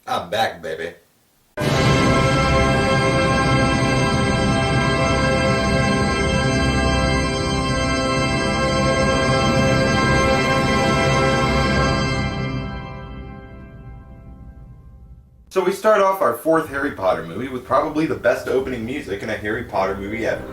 I'm back, baby. So we start off our fourth Harry Potter movie with probably the best opening music in a Harry Potter movie ever.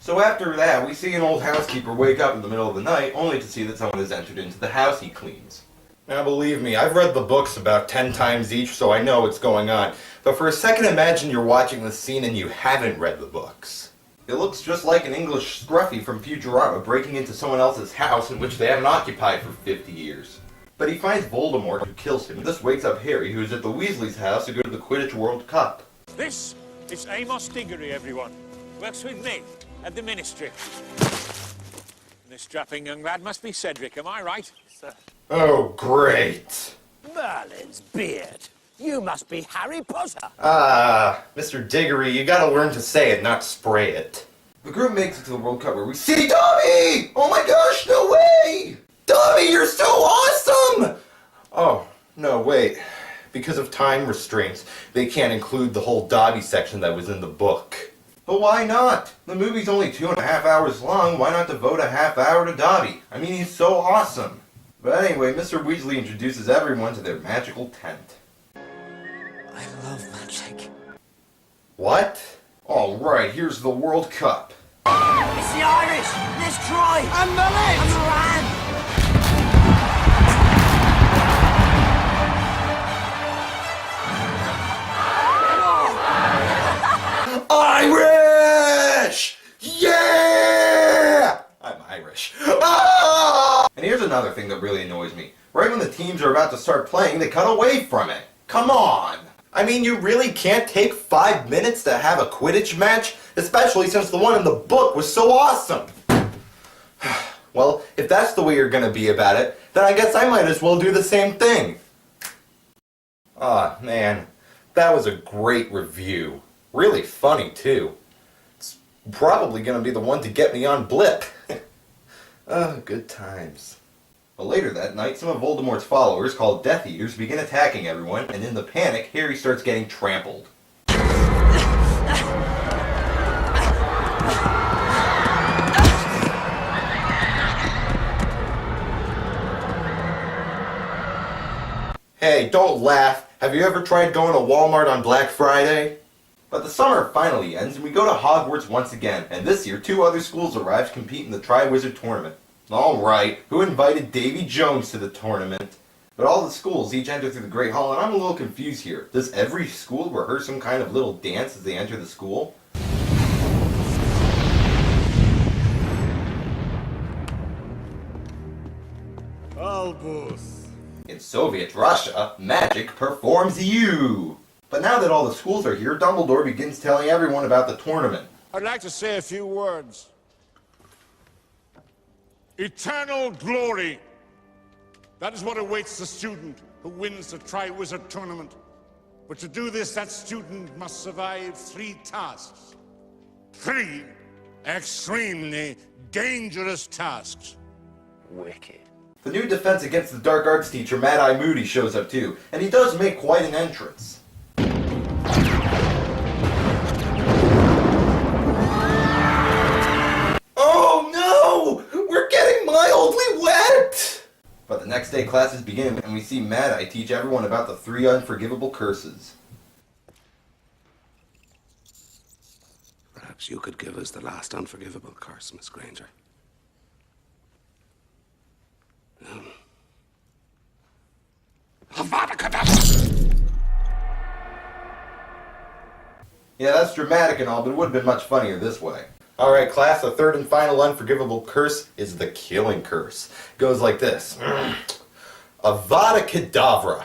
So after that, we see an old housekeeper wake up in the middle of the night, only to see that someone has entered into the house he cleans. Now believe me, I've read the books about 10 times each, so I know what's going on. But for a second imagine you're watching this scene and you haven't read the books. It looks just like an English scruffy from Futurama breaking into someone else's house in which they haven't occupied for 50 years. But he finds Voldemort, who kills him, and this wakes up Harry, who's at the Weasleys' house to go to the Quidditch World Cup. This is Amos Diggory, everyone. Works with me at the Ministry. This strapping young lad must be Cedric, am I right? Sir. Oh, great. Merlin's beard. You must be Harry Potter. Mr. Diggory, you gotta learn to say it, not spray it. The group makes it to the World Cup where we see Dobby! Oh my gosh, no way! Dobby, you're so awesome! Oh, no, wait. Because of time restraints, they can't include the whole Dobby section that was in the book. But why not? The movie's only 2.5 hours long, why not devote a half hour to Dobby? I mean, he's so awesome. But anyway, Mr. Weasley introduces everyone to their magical tent. I love magic. What? Alright, here's the World Cup. It's the Irish! There's Troy! And Merlin! And Moran! Irish! Yeah! I'm Irish. Ah! And here's another thing that really annoys me. Right when the teams are about to start playing, they cut away from it. Come on! I mean, you really can't take 5 minutes to have a Quidditch match? Especially since the one in the book was so awesome. Well, if that's the way you're gonna be about it, then I guess I might as well do the same thing. Aw, man. That was a great review. Really funny, too. It's probably gonna be the one to get me on Blip. Oh, good times. But later that night, some of Voldemort's followers, called Death Eaters, begin attacking everyone, and in the panic, Harry starts getting trampled. Hey, don't laugh. Have you ever tried going to Walmart on Black Friday? But the summer finally ends and we go to Hogwarts once again, and this year 2 other schools arrive to compete in the Triwizard Tournament. Alright, who invited Davy Jones to the tournament? But all the schools each enter through the Great Hall, and I'm a little confused here. Does every school rehearse some kind of little dance as they enter the school? Albus. In Soviet Russia, magic performs you! But now that all the schools are here, Dumbledore begins telling everyone about the tournament. I'd like to say a few words. Eternal glory. That is what awaits the student who wins the Triwizard Tournament. But to do this, that student must survive 3 tasks. 3 extremely dangerous tasks. Wicked. The new defense against the dark arts teacher, Mad-Eye Moody, shows up too, and he does make quite an entrance. Oh no! We're getting mildly wet! But the next day classes begin, and we see Mad-Eye teach everyone about the 3 unforgivable curses. Perhaps you could give us the last unforgivable curse, Miss Granger. Yeah, that's dramatic and all, but it would have been much funnier this way. Alright class, the 3rd and final unforgivable curse is the killing curse. It goes like this. Avada Kedavra.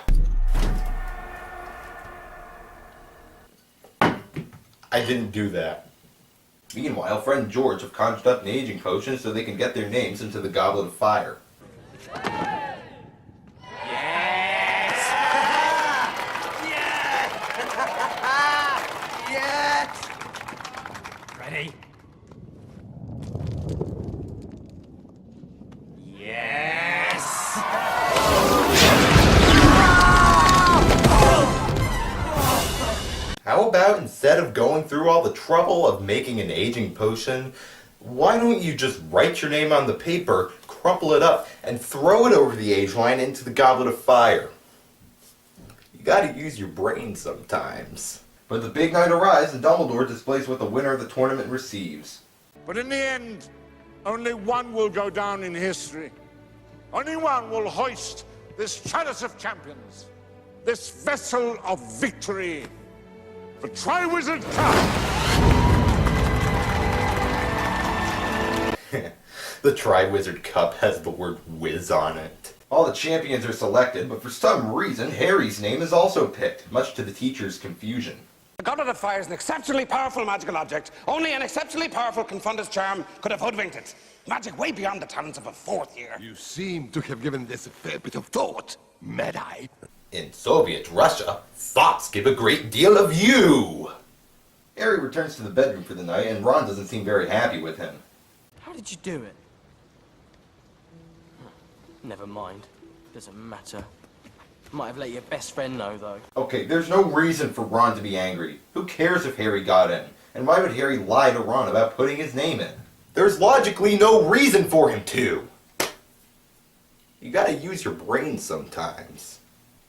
I didn't do that. Meanwhile, friend George have conjured up an aging potion so they can get their names into the Goblet of Fire. instead of going through all the trouble of making an aging potion, why don't you just write your name on the paper, crumple it up, and throw it over the age line into the Goblet of Fire? You gotta use your brain sometimes. But the big night arrives and Dumbledore displays what the winner of the tournament receives. But in the end, only one will go down in history. Only one will hoist this chalice of champions, this vessel of victory, the Triwizard Cup. The Triwizard Cup has the word whiz on it. All the champions are selected, but for some reason, Harry's name is also picked, much to the teacher's confusion. The Goblet of Fire is an exceptionally powerful magical object. Only an exceptionally powerful Confundus charm could have hoodwinked it. Magic way beyond the talents of a fourth year. You seem to have given this a fair bit of thought, Mad-Eye. In Soviet Russia, thoughts give a great deal of you! Harry returns to the bedroom for the night, and Ron doesn't seem very happy with him. How did you do it? Never mind. Doesn't matter. Might have let your best friend know, though. Okay, there's no reason for Ron to be angry. Who cares if Harry got in? And why would Harry lie to Ron about putting his name in? There's logically no reason for him to! You gotta use your brain sometimes.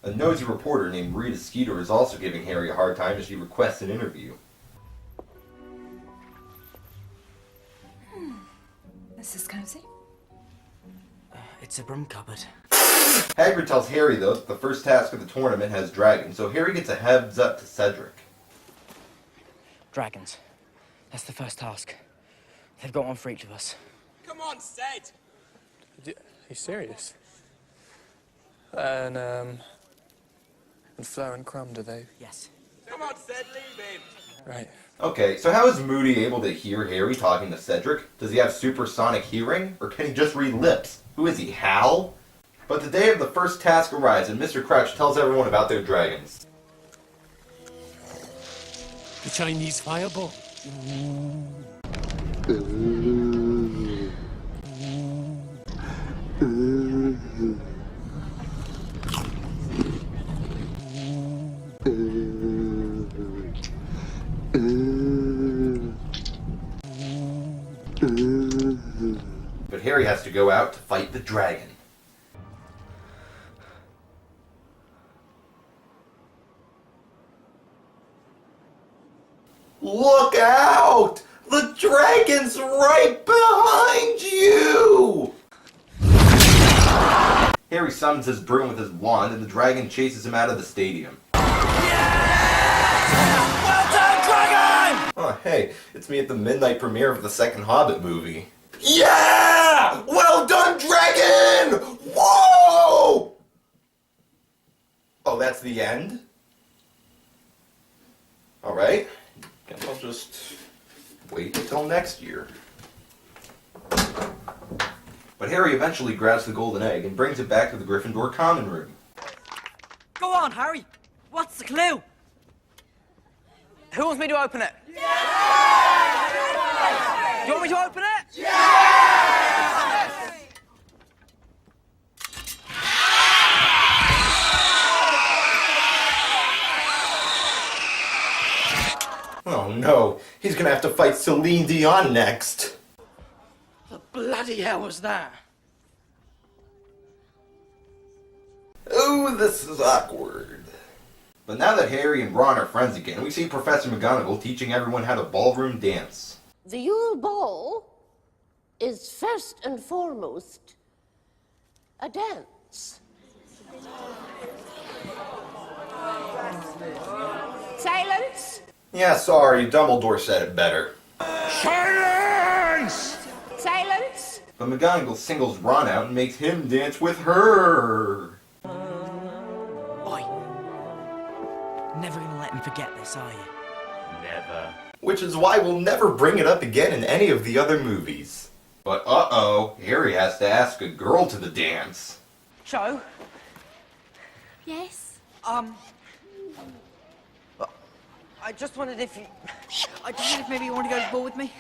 A nosy reporter named Rita Skeeter is also giving Harry a hard time as she requests an interview. This is cozy. It's a broom cupboard. Hagrid tells Harry, though, that the first task of the tournament has dragons, so Harry gets a heads up to Cedric. Dragons. That's the first task. They've got one for each of us. Come on, Ced! Are you serious? And Fleur and Crumb, do they? Yes. Come on, Ced, leave him! Right. Okay, so how is Moody able to hear Harry talking to Cedric? Does he have supersonic hearing? Or can he just read lips? Who is he, Hal? But the day of the first task arrives, and Mr. Crouch tells everyone about their dragons. The Chinese fireball. But Harry has to go out to fight the dragon. Look out! The dragon's right behind you! Harry summons his broom with his wand, and the dragon chases him out of the stadium. Well done, dragon! Oh, hey, it's me at the midnight premiere of the second Hobbit movie. Yeah! Well done, dragon! Whoa! Oh, that's the end? Alright. Guess I'll just wait until next year. But Harry eventually grabs the golden egg and brings it back to the Gryffindor common room. Go on, Harry. What's the clue? Who wants me to open it? Yeah! You want me to open it? Yeah! Oh no, he's gonna have to fight Celine Dion next. The bloody hell was that? Oh, this is awkward. But now that Harry and Ron are friends again, we see Professor McGonagall teaching everyone how to ballroom dance. The Yule Ball is first and foremost a dance. Silence! Yeah, sorry, Dumbledore said it better. Silence! Silence! But McGonagall singles Ron out and makes him dance with her. Oi. Never gonna let him forget this, are you? Never. Which is why we'll never bring it up again in any of the other movies. But uh-oh, Harry has to ask a girl to the dance. Cho? Yes? I just wondered if you... I just wondered if maybe you want to go to the ball with me?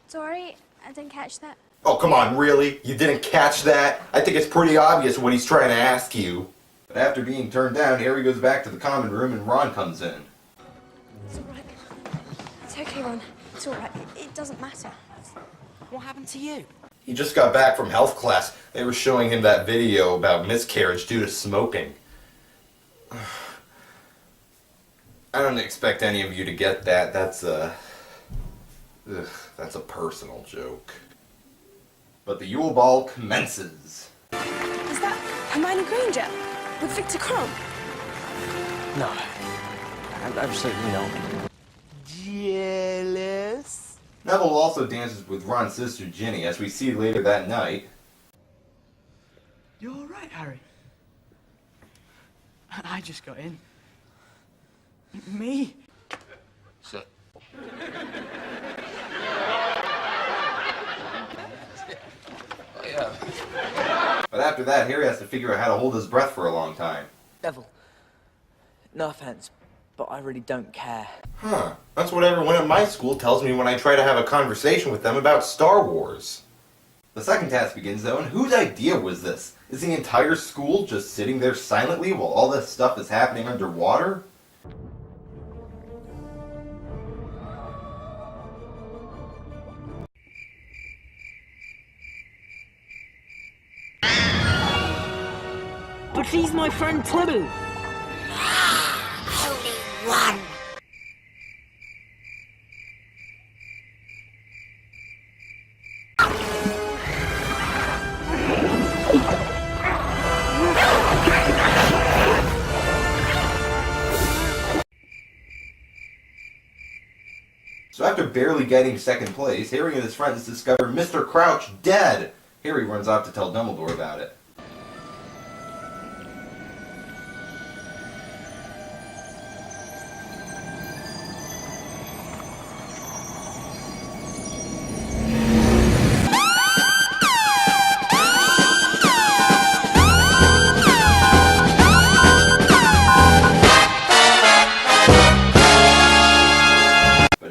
Sorry, I didn't catch that. Oh, come on, really? You didn't catch that? I think it's pretty obvious what he's trying to ask you. But after being turned down, Harry goes back to the common room and Ron comes in. It's all right. It's okay, Ron. It's all right. It doesn't matter. What happened to you? He just got back from health class. They were showing him that video about miscarriage due to smoking. I don't expect any of you to get that. That's a personal joke. But the Yule Ball commences. Is that Hermione Granger with Victor Crumb? No. Absolutely not. Jealous? Neville also dances with Ron's sister Ginny, as we see later that night. You all right, Harry? I just got in. Me? So, But after that, Harry has to figure out how to hold his breath for a long time. Neville. No offense, but I really don't care. Huh. That's what everyone at my school tells me when I try to have a conversation with them about Star Wars. The second task begins though, and whose idea was this? Is the entire school just sitting there silently while all this stuff is happening underwater? But she's my friend too. So after barely getting second place, Harry and his friends discover Mr. Crouch dead. Harry runs off to tell Dumbledore about it.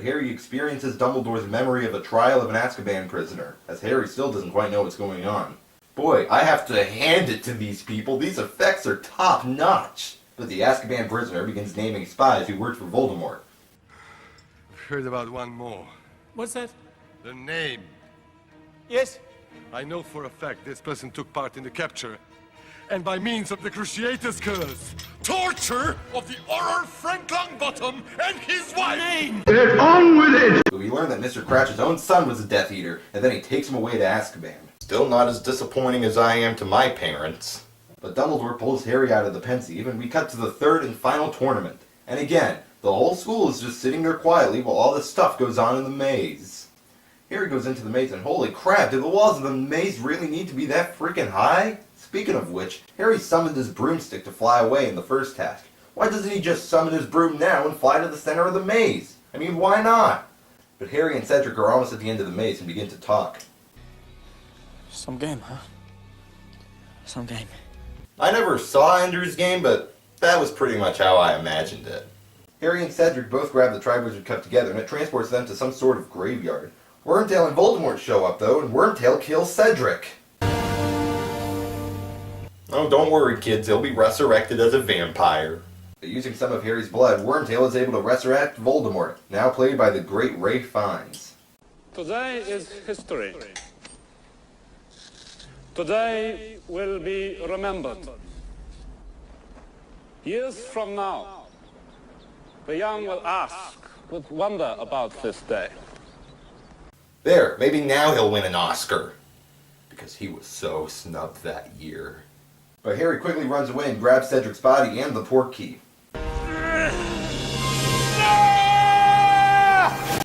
Harry experiences Dumbledore's memory of a trial of an Azkaban prisoner, as Harry still doesn't quite know what's going on. Boy, I have to hand it to these people. These effects are top-notch. But the Azkaban prisoner begins naming spies who worked for Voldemort. I've heard about one more. What's that? The name. Yes? I know for a fact this person took part in the capture, and by means of the Cruciator's Curse, torture of the Auror Frank Longbottom and his wife! Get on with it! So we learn that Mr. Crouch's own son was a Death Eater, and then he takes him away to Azkaban. Still not as disappointing as I am to my parents. But Dumbledore pulls Harry out of the Pensieve, and we cut to the third and final tournament. And again, the whole school is just sitting there quietly while all this stuff goes on in the maze. Harry goes into the maze, and holy crap, do the walls of the maze really need to be that freaking high? Speaking of which, Harry summoned his broomstick to fly away in the first task. Why doesn't he just summon his broom now and fly to the center of the maze? I mean, why not? But Harry and Cedric are almost at the end of the maze and begin to talk. Some game, huh? Some game. I never saw Ender's Game, but that was pretty much how I imagined it. Harry and Cedric both grab the Triwizard Cup together, and it transports them to some sort of graveyard. Wormtail and Voldemort show up, though, and Wormtail kills Cedric. Oh, don't worry, kids. He'll be resurrected as a vampire. But using some of Harry's blood, Wormtail is able to resurrect Voldemort, now played by the great Ralph Fiennes. Today is history. Today will be remembered. Years from now, the young will ask with wonder about this day. There, maybe now he'll win an Oscar. Because he was so snubbed that year. But Harry quickly runs away and grabs Cedric's body and the portkey.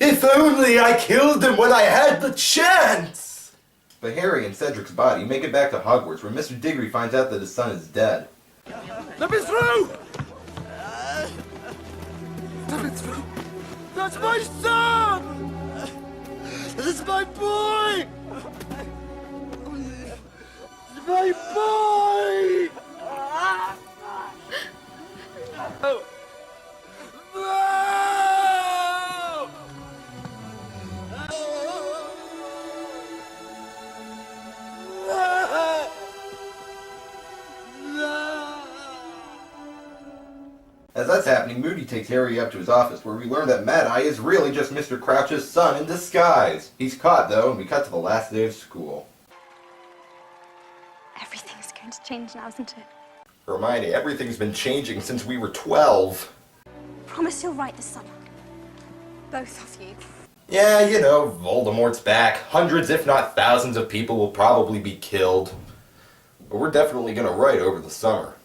If only I killed him when I had the chance! But Harry and Cedric's body make it back to Hogwarts, where Mr. Diggory finds out that his son is dead. Let me through! Let me through! That's my son! This is my boy! My boy! Oh. No! As that's happening, Moody takes Harry up to his office, where we learn that Mad Eye is really just Mr. Crouch's son in disguise. He's caught, though, and we cut to the last day of school. Everything's going to change now, isn't it? Hermione, everything's been changing since we were 12. Promise you'll write this summer. Both of you. Yeah, you know, Voldemort's back. Hundreds, if not thousands of people will probably be killed. But we're definitely gonna write over the summer.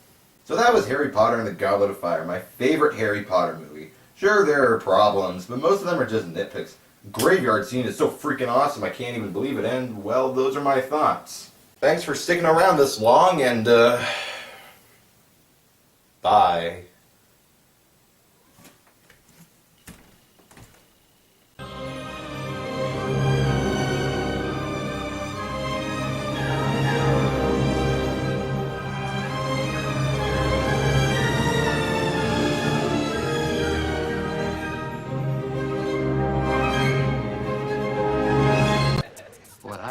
So that was Harry Potter and the Goblet of Fire, my favorite Harry Potter movie. Sure, there are problems, but most of them are just nitpicks. Graveyard scene is so freaking awesome I can't even believe it, and, well, those are my thoughts. Thanks for sticking around this long, and, bye.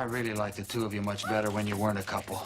I really liked the two of you much better when you weren't a couple.